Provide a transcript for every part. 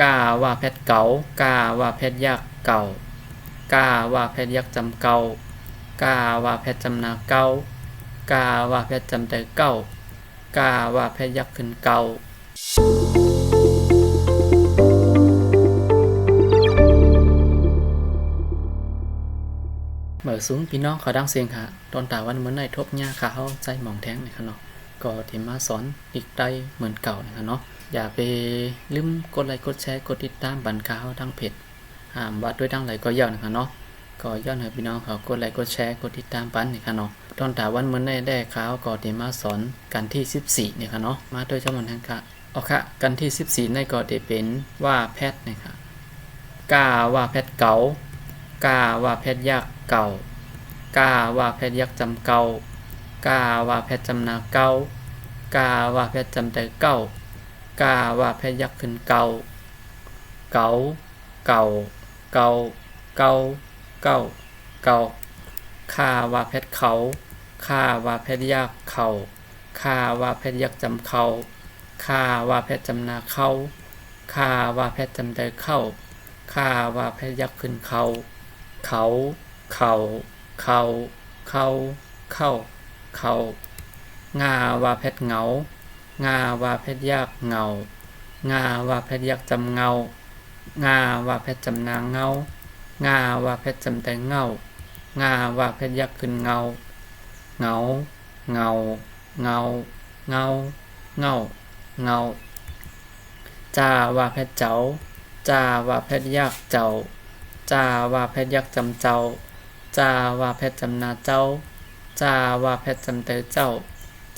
กาว่าแพทเก๋ากาว่าแพทยักษ์เก่ากาว่าแพทยักษ์จำเก่ากาว่าแพทจำนาเก่ากาว่าแพทจำเตอเก่ากาว่าแพทยักษ์ขึ้นเก่าเมื่อสูงพี่น้องเขาดังเสียงค่ะตอนตาวันเหมือนในทบหญ้าขาเขาใจหมองแท้งนี่ค่ะเนาะก็ที่มาสอนอีกได้เหมือนเก่านี่ค่ะเนาะอย่าไปลืมกดไลค์กดแชร์กดติดตามบันข่าวทางเพจว่าด้วยดังไหลก็ย่อนะคะเนาะก็ย้อนให้พี่น้องเขากดไลค์กดแชร์กดติดตามปันนี่ค่ะเนาะตอนตาวันเหมือนได้ข่าวก็ที่มาสอนกันที่14นี่ค่ะเนาะมาโดยเฉพาะทางค่ะเอาค่ะกันที่14ในก็ได้เป็นว่าแพทย์นี่ค่ะกาว่าแพทย์เก๋ากาว่าแพทย์ยักษ์เก่ากาว่าแพทย์ยักษ์จำเก่ากาว่าแพทย์จำนาเก่ากาว่าแพทย์จำเตอเก่ากาว่าแพทย์ยักษ์ขึ้นเก่าเก่าเก่าเก่าเก่าเก่าเก่าข้าว่าแพทย์เขาข้าว่าแพทย์ยักษ์เขาข้าว่าแพทย์ยักษ์จำเขาข้าว่าแพทย์จำนาเขาข้าว่าแพทย์จำเตอเข้าข้าว่าแพทย์ยักษ์ขึ้นเขาเขาเขาเขาเขาเข้าเขางาว่าแพทย์เหงางาว่าแพทย์ยักษ์เหงางาว่าแพทย์ยักษ์จำเงางาว่าแพทย์จำนางเงางาว่าแพทย์จำแต่เงางาว่าแพทย์ยักษ์ขึ้นเงาเงาเงาเงาเงาเงาเงาจาว่าแพทย์เจ้าจาว่าแพทย์ยักษ์เจ้าจาว่าแพทย์ยักษ์จำเจ้าจาว่าแพทย์จำนาเจ้าจาว่าแพทย์จำเตอเจ้า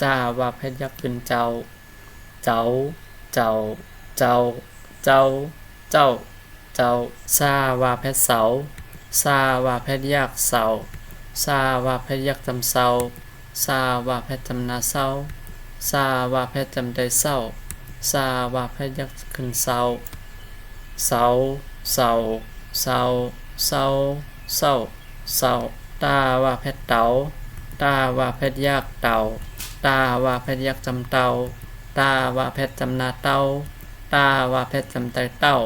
จาว่าแพทย์ยักษ์ขึ้นเจ้าเจ้าเจ้าเจ้าเจ้าเจ้าเจ้าซาว่าแพทย์เสาซาว่าแพทย์ยักษ์เสาซาว่าแพทย์ยักษ์จำเสาซาว่าแพทย์จำนาเสาซาว่าแพทย์จำเตอเสาซาว่าแพทย์ยักษ์ขึ้นเสาเสาเสาเสาเสาเสาเสาตาว่าแพทย์เต๋าตาว่าแพทย์ยักษ์เต๋าตาว่าแพทย์ยักษ์จำเต๋าตาว่าแพทย์จำนาเต๋าตาว่าแพทย์จำเตอเต้า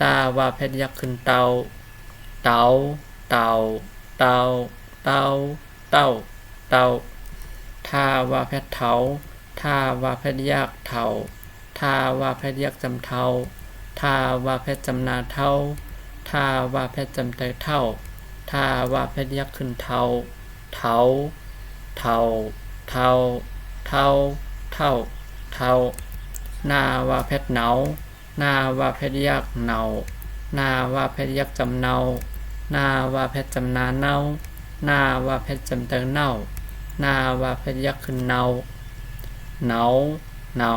ตาว่าแพทย์ยักษ์ขึ้นเต๋าเต๋าเต๋าเต๋าเต๋าเต้าเต้าทาว่าแพทย์เถาทาว่าแพทย์ยักษ์เถาทาว่าแพทย์ยักษ์จำเถาทาว่าแพทย์จำนาเถาทาว่าแพทย์จำเตอเท่าทาว่าแพทย์ยักษ์ขึ้นเถาเถาเถาเถาเถาเถาเถานาว่าแพทย์เหนานาว่าแพทย์ยักษ์เหนานาว่าแพทย์ยักษ์จำเนานาว่าแพทย์จำนาเนานาว่าแพทย์จำเตอเนานาว่าแพทย์ยักษ์ขึ้นเนาเนาเนา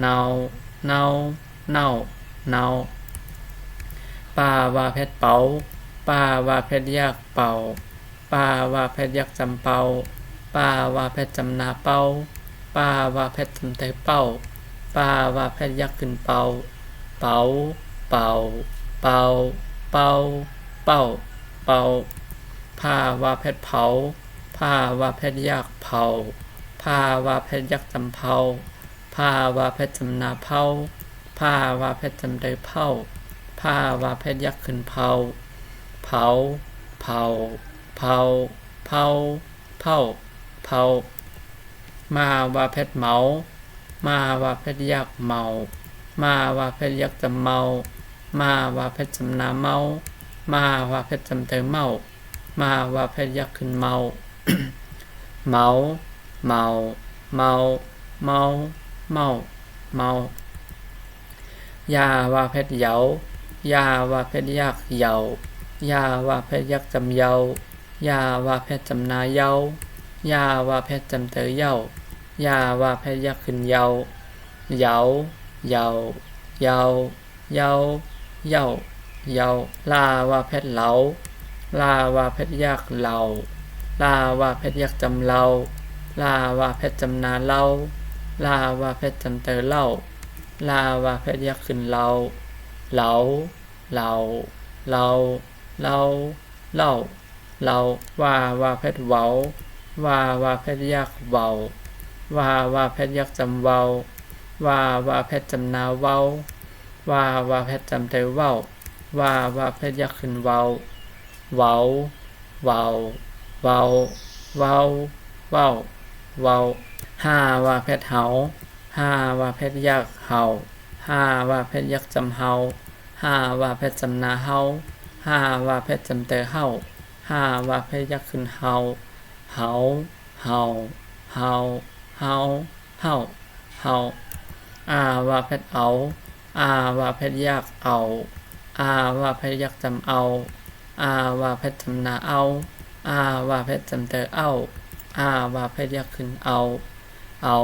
เนาเนาเนาเนาปาว่าแพทย์เป๋าปาว่าแพทย์ยักษ์เป่าปาว่าแพทย์ยักษ์จำเป่าปาว่าแพทย์จำนาเป่าปาว่าแพทย์จำเตอเป่าปาว่าแพทย์ยักษ์ขึ้นเป่าเป่าเป่าเป่าเป่าเป่าเป่าพาว่าแพทย์เผาพาว่าแพทย์ยักษ์เผาพาว่าแพทย์ยักษ์จำเผาพาว่าแพทย์จำนาเผาพาว่าแพทย์จำเตอเผาพาว่าแพทย์ยักษ์ขึ้นเผาเผาเผาเผาเผาเผาเผามาว่าแพทย์เมามาว่าแพทย์ยักษ์เมามาว่าแพทย์ยักษ์จำเมามาว่าแพทย์จำนาเมามาว่าแพทย์จำเตอเมามาว่าแพทย์ยักษ์ขึ้นเมา เมาเมาเมาเมาเมาเมายาว่าแพทย์เหยายาว่าแพทย์ยักษ์เหยายาว่าแพทย์ยักษ์จำเยายาว่าแพทย์จำนาเยายาว่าแพทย์จำเตอเยายาว่าแพทย์ยักษ์ขึ้นเยาเยาเยาเยาเยาเยาเยาลาว่าแพทย์เหลาลาว่าแพทย์ยักษ์เหลาลาว่าแพทย์ยักษ์จำเล่าลาว่าแพทย์จำนาเล่าลาว่าแพทย์จำเตอเล่าลาว่าแพทย์ยักษ์ขึ้นเล่าเหลาเหลาเหลาเหลาเล่าเหลาว่าแพทย์เว้าว่าแพทย์ยักษ์เว้าว่าแพทย์ยักษ์จำเว้าว่าแพทย์จำนาเว้า ว่าแพทย์จำใจเว้าว่าแพทย์อยากขึ้นเว้าเว้าเว้าเว้าเว้าเว้าเว้า5ว่าแพทย์เฮา5ว่าแพทย์อยากเฮา5ว่าแพทย์อยากจำเฮา5ว่าแพทย์จำนาเฮา5ว่าแพทย์จำแต่เฮา5ว่าแพทย์อยากขึ้นเฮาเฮาเฮาเฮาเฮาเฮาเฮาว่าแพทย์เอาว่าแพทย์อยากเอาว่าแพทย์อยากจำเอาว่าแพทย์จำนาเอาว่าแพทย์จำแต่เอาว่าแพทย์อยากขึ้นเอาเอา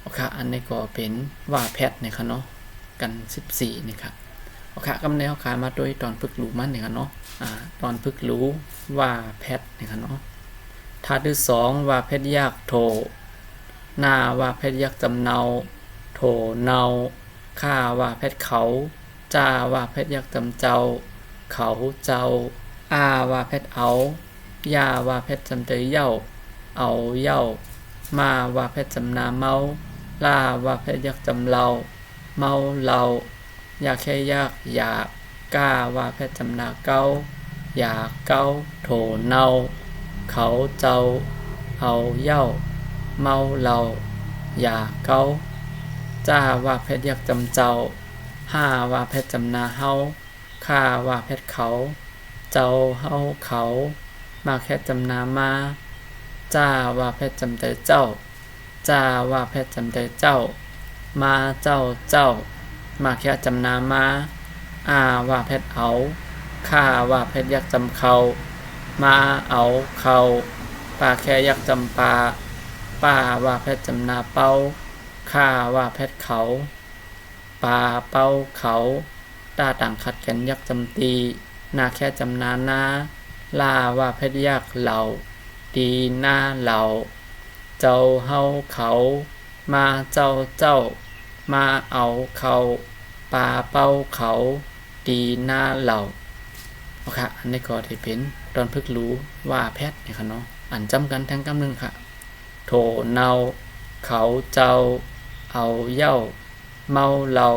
โอเคอันนี้ก็เป็นว่าแพทย์นะคะเนาะกัน14นี่ค่ะโอเคกำแนวขามาโดยตอนฝึกรู้มันนี่ค่ะเนาะตอนฝึกรู้ว่าแพทย์นี่ค่ะเนาะท่าที่2ว่าแพทย์อยากโทหน้าว่าแพทย์อยากจำเนาโทเนาค่าว่าแพทย์เขาจ้าว่าแพทย์อยากจำเจ้าเขาเจ้าว่าแพทย์เอาย่าว่าแพทย์จำใจเย้าเอาเย้ามาว่าแพทย์จำนาเมาล่าว่าแพทย์อยากจำเราเมาเราอยากแค่อยากกล้าว่าแพทย์จำนาเก้าอยากเก้าโถเนาเขาเจ้าเอาเย้าเมาเราอยากเก้าจ้าว่าแพทย์อยากจำเจ้า5ว่าแพทย์จำนาเฮาค่าว่าแพทย์เขาเจ้าเฮาเขามาแค่จำนามาจ้าว่าแพทย์จำแต่เจ้าจ้าว่าแพทย์จำแต่เจ้ามาเจ้ามาแค่จำนามาว่าแพทย์เอาค่าว่าแพทย์อยากจำเขามาเอาเขาป้าแค่อยากจำป้าว่าแพทย์จำนาเป้าค่าว่าแพทย์เขาป้าเป้าเขาตาต่างขัดกันอยากจำตีนาแค่จำนานาลาว่าแพทย์อยากเหล่าดีหน้าเหล่าเจ้าเฮาเขามาเจ้ามาเอาเขาปาเป้าเขาดีหน้าเหล่าโอเคอันนี้ก็ที่เป็นตอนพึกรู้ว่าแพทย์นี่ค่ะเนาะอันจำกันทั้งกำนึงค่ะโถเนาเขาเจ้าเอาเย้าเมาเรา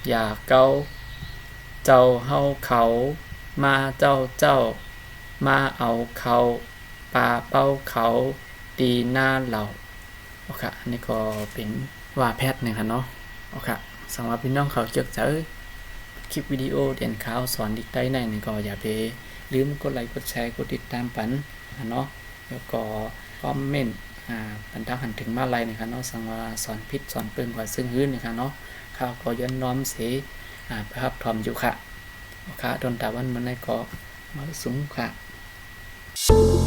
อย่าเก้าเจ้าเฮาเขามาเจ้ามาเอาเขาปาเป้าเขาดีหน้าเราโอเคอันนี้ก็เป็นว่าแพทย์นี่ค่ะเนาะโอเคสำหรับพี่น้องเขาเกี่ยวกับคลิปวิดีโอเรียนข่าวสอนดิกได้ในนี่ก็อย่าไปลืมกดไลค์กดแชร์กดติดตามปันเนาะแล้วก็คอมเมนต์ปันทักหันถึงมาไลน์นะคะเนาะสังว่าสอนพิษสอนเปิงกว่าซึ่งหื้นนะคะเนาะข้าวก็ย้อนน้อมเสประทับทอมอยู่ค่ะโอเคดนตาวันมันได้ก็มาสูงค่ะ